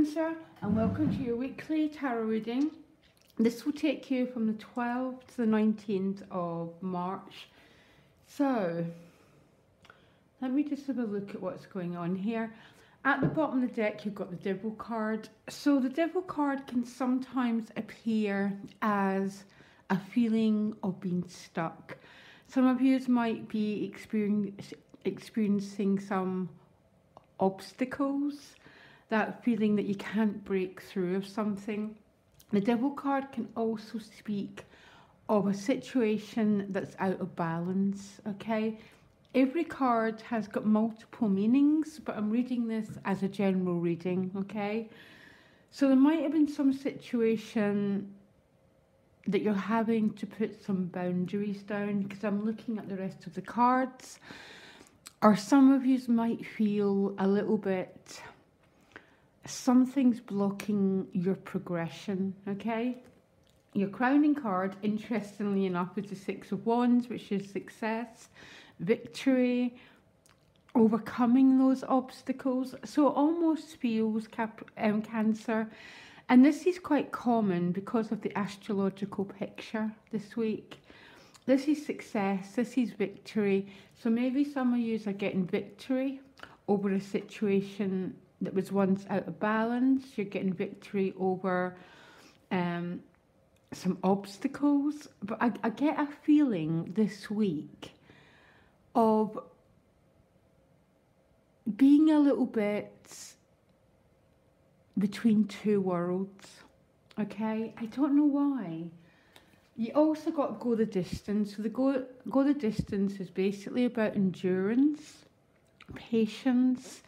Cancer, and welcome to your weekly tarot reading. This will take you from the 12th to the 19th of March. So, let me just have a look at what's going on here. At the bottom of the deck, you've got the Devil card. So the Devil card can sometimes appear as a feeling of being stuck. Some of you might be experiencing some obstacles, that feeling that you can't break through of something. The Devil card can also speak of a situation that's out of balance, okay? Every card has got multiple meanings, but I'm reading this as a general reading, okay? So there might have been some situation that you're having to put some boundaries down, because I'm looking at the rest of the cards. Or some of you might feel a little bit, something's blocking your progression, okay? Your crowning card, interestingly enough, is the Six of Wands, which is success, victory, overcoming those obstacles. So it almost feels, Cancer, and this is quite common because of the astrological picture this week. This is success, this is victory. So maybe some of you are getting victory over a situation that was once out of balance. You're getting victory over some obstacles. But I get a feeling this week of being a little bit between two worlds, okay? I don't know why. You also got to go the distance. So the go the distance is basically about endurance, patience,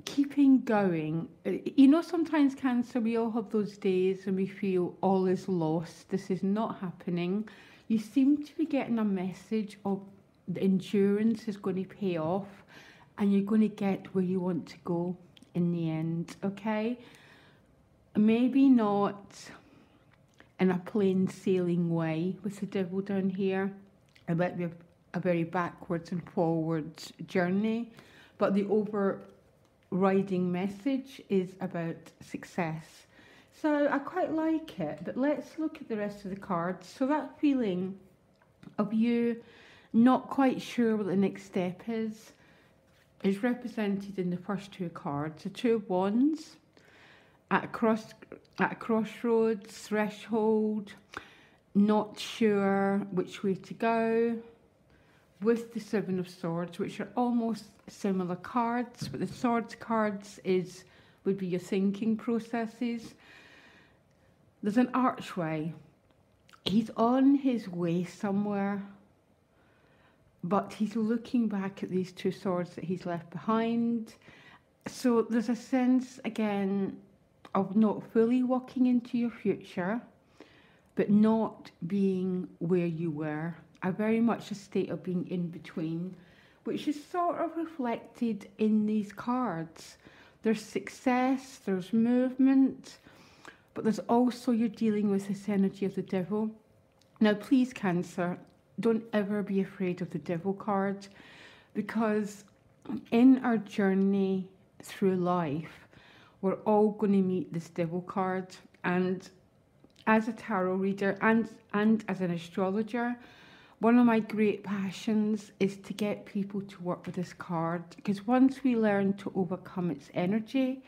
keeping going. You know, sometimes, Cancer, we all have those days and we feel all is lost. This is not happening. You seem to be getting a message of the endurance is going to pay off and you're going to get where you want to go in the end, okay? Maybe not in a plain sailing way with the Devil down here. It might be a very backwards and forwards journey, but the overriding message is about success. So I quite like it, but let's look at the rest of the cards. So that feeling of you not quite sure what the next step is represented in the first two cards. The Two of Wands, at a crossroads, threshold, not sure which way to go, with the Seven of Swords, which are almost similar cards, but the Swords cards would be your thinking processes. There's an archway. He's on his way somewhere, but he's looking back at these two swords that he's left behind. So there's a sense, again, of not fully walking into your future, but not being where you were. Very much a state of being in between, which is sort of reflected in these cards. There's success, there's movement, but there's also you're dealing with this energy of the Devil. Now, please, Cancer, don't ever be afraid of the Devil card, because in our journey through life, we're all going to meet this Devil card. And as a tarot reader and as an astrologer, one of my great passions is to get people to work with this card, because once we learn to overcome its energy,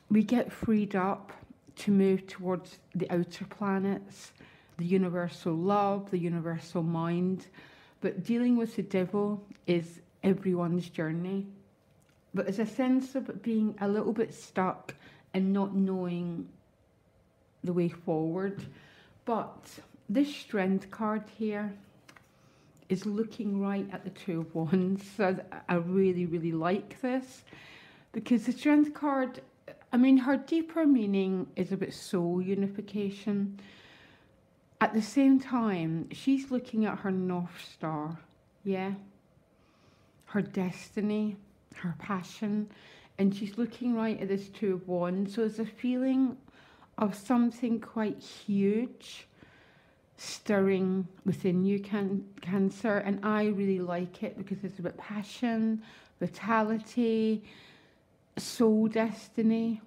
we get freed up to move towards the outer planets, the universal love, the universal mind. But dealing with the Devil is everyone's journey. But there's a sense of being a little bit stuck and not knowing the way forward. But this Strength card here is looking right at the Two of Wands. So I really, really like this, because the Strength card, I mean, her deeper meaning is about soul unification. At the same time, she's looking at her North Star, yeah? Her destiny, her passion, and she's looking right at this Two of Wands. So there's a feeling of something quite huge stirring within you, Cancer, and I really like it because it's about passion, vitality, soul destiny.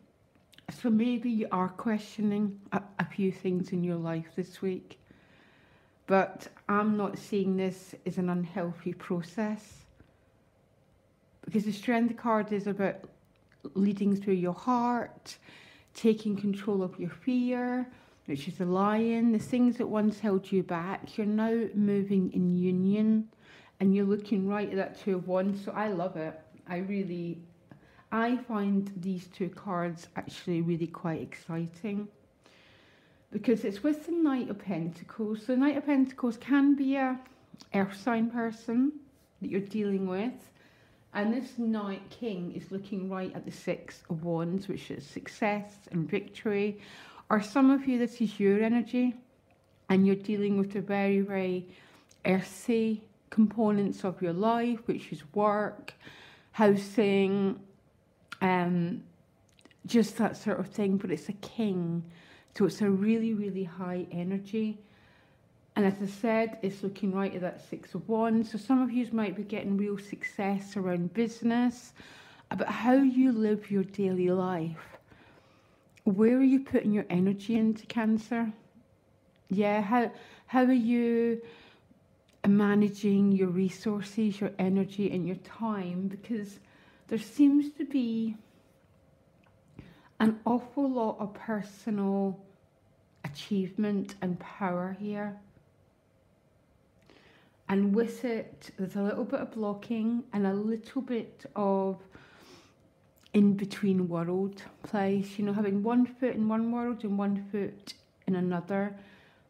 So maybe you are questioning a few things in your life this week, but I'm not seeing this as an unhealthy process, because the Strength card is about leading through your heart, taking control of your fear, which is the lion, the things that once held you back. You're now moving in union, and you're looking right at that Two of Wands. So I love it. I find these two cards actually really quite exciting, because it's with the Knight of Pentacles. So the Knight of Pentacles can be a earth sign person that you're dealing with. And this Knight King is looking right at the Six of Wands, which is success and victory. Or some of you, this is your energy, and you're dealing with the very, very earthy components of your life, which is work, housing, just that sort of thing. But it's a king, so it's a really, really high energy. And as I said, it's looking right at that Six of Wands. So some of you might be getting real success around business, about how you live your daily life. Where are you putting your energy into, Cancer? Yeah, how are you managing your resources, your energy and your time? Because there seems to be an awful lot of personal achievement and power here. And with it, there's a little bit of blocking and a little bit of in-between world place. You know, having one foot in one world and one foot in another.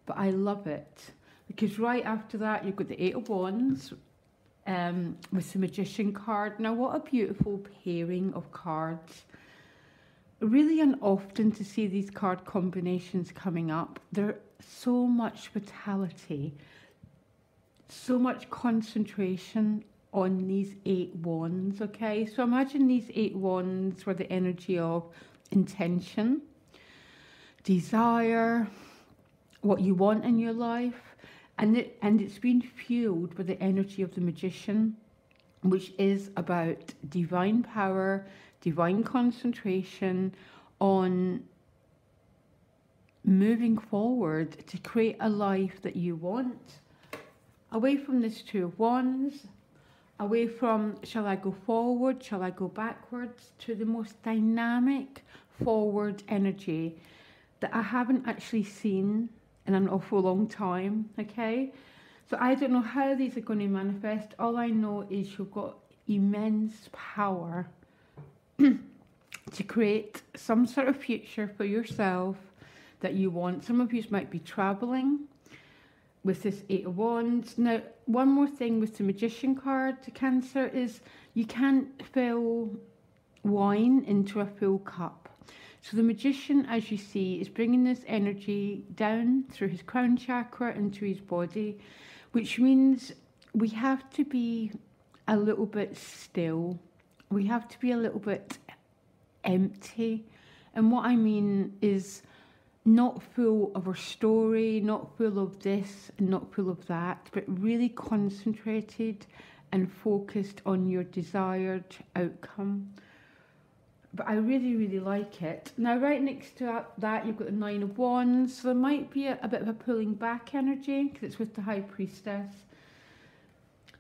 But I love it, because right after that, you've got the Eight of Wands with the Magician card. Now, what a beautiful pairing of cards. Really unoften to see these card combinations coming up. There's so much vitality, so much concentration on these Eight Wands, okay? So imagine these Eight Wands were the energy of intention, desire, what you want in your life, and it's been fueled with the energy of the Magician, which is about divine power, divine concentration on moving forward to create a life that you want. Away from this Two of Wands, away from shall I go forward, shall I go backwards, to the most dynamic forward energy that I haven't actually seen in an awful long time, okay? So I don't know how these are going to manifest. All I know is you've got immense power to create some sort of future for yourself that you want. Some of you might be traveling with this Eight of Wands. Now, one more thing with the Magician card to Cancer is you can't fill wine into a full cup. So the Magician, as you see, is bringing this energy down through his crown chakra into his body, which means we have to be a little bit still. We have to be a little bit empty. And what I mean is not full of our story, not full of this and not full of that, but really concentrated and focused on your desired outcome. But I really, really like it. Now, right next to that, you've got the Nine of Wands. So there might be a bit of a pulling back energy, because it's with the High Priestess.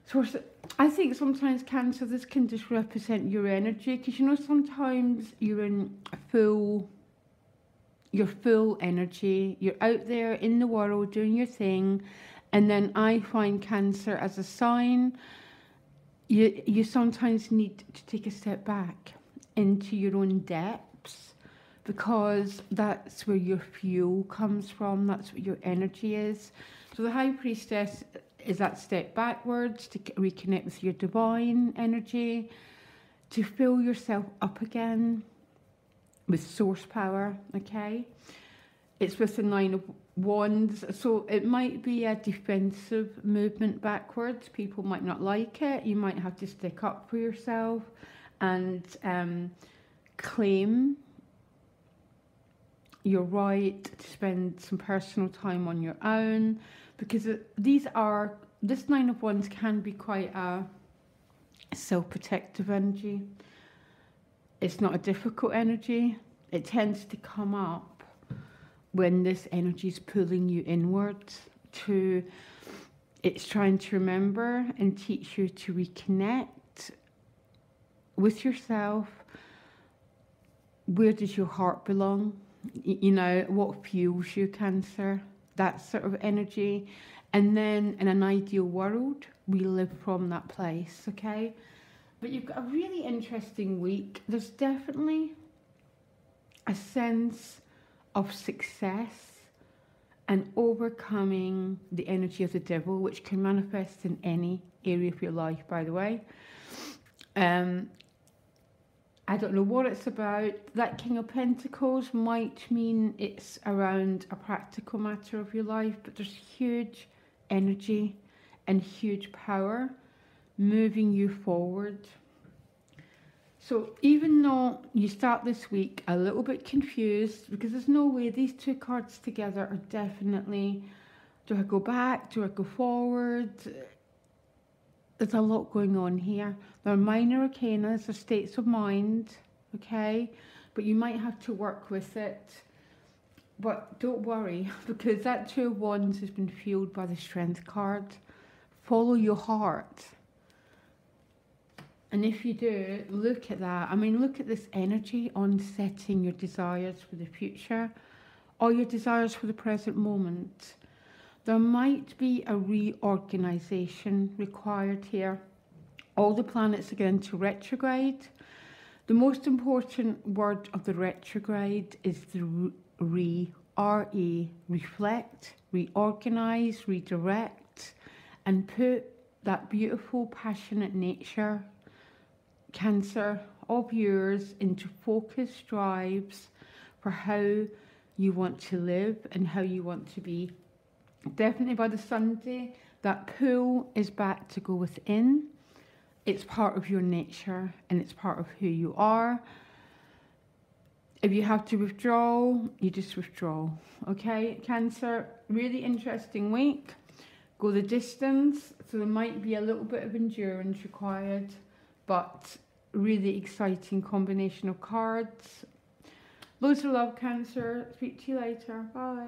So I think sometimes, Cancer, this can just represent your energy, because, you know, sometimes you're in your full energy, you're out there in the world doing your thing, and then I find, Cancer, as a sign, you sometimes need to take a step back into your own depths, because that's where your fuel comes from, that's what your energy is. So the High Priestess is that step backwards to reconnect with your divine energy, to fill yourself up again with source power, okay? It's with the Nine of Wands, so it might be a defensive movement backwards. People might not like it. You might have to stick up for yourself and claim your right to spend some personal time on your own, because this Nine of Wands can be quite a self-protective energy. It's not a difficult energy. it tends to come up when this energy is pulling you inwards to, it's trying to remember and teach you to reconnect with yourself. Where does your heart belong? You know, what fuels you, Cancer? That sort of energy. And then in an ideal world, we live from that place, okay? But you've got a really interesting week. There's definitely a sense of success and overcoming the energy of the devil, which can manifest in any area of your life, by the way. I don't know what it's about. That King of Pentacles might mean it's around a practical matter of your life, but there's huge energy and huge power moving you forward. So even though you start this week a little bit confused, because there's no way these two cards together are definitely, do I go back, do I go forward? There's a lot going on here. There are minor arcana, they're states of mind, okay? But you might have to work with it. But don't worry, because that Two of Wands has been fueled by the Strength card. Follow your heart. And if you do, look at that. I mean, look at this energy on setting your desires for the future or your desires for the present moment. There might be a reorganization required here. All the planets are going to retrograde. The most important word of the retrograde is the R-E, reflect, reorganize, redirect, and put that beautiful, passionate nature, Cancer, of yours into focused drives for how you want to live and how you want to be. Definitely by the Sunday, that pull is back to go within. It's part of your nature and it's part of who you are. If you have to withdraw, you just withdraw. Okay, Cancer, really interesting week. Go the distance, so there might be a little bit of endurance required, but really exciting combination of cards. Loads of love, Cancer. Speak to you later. Bye.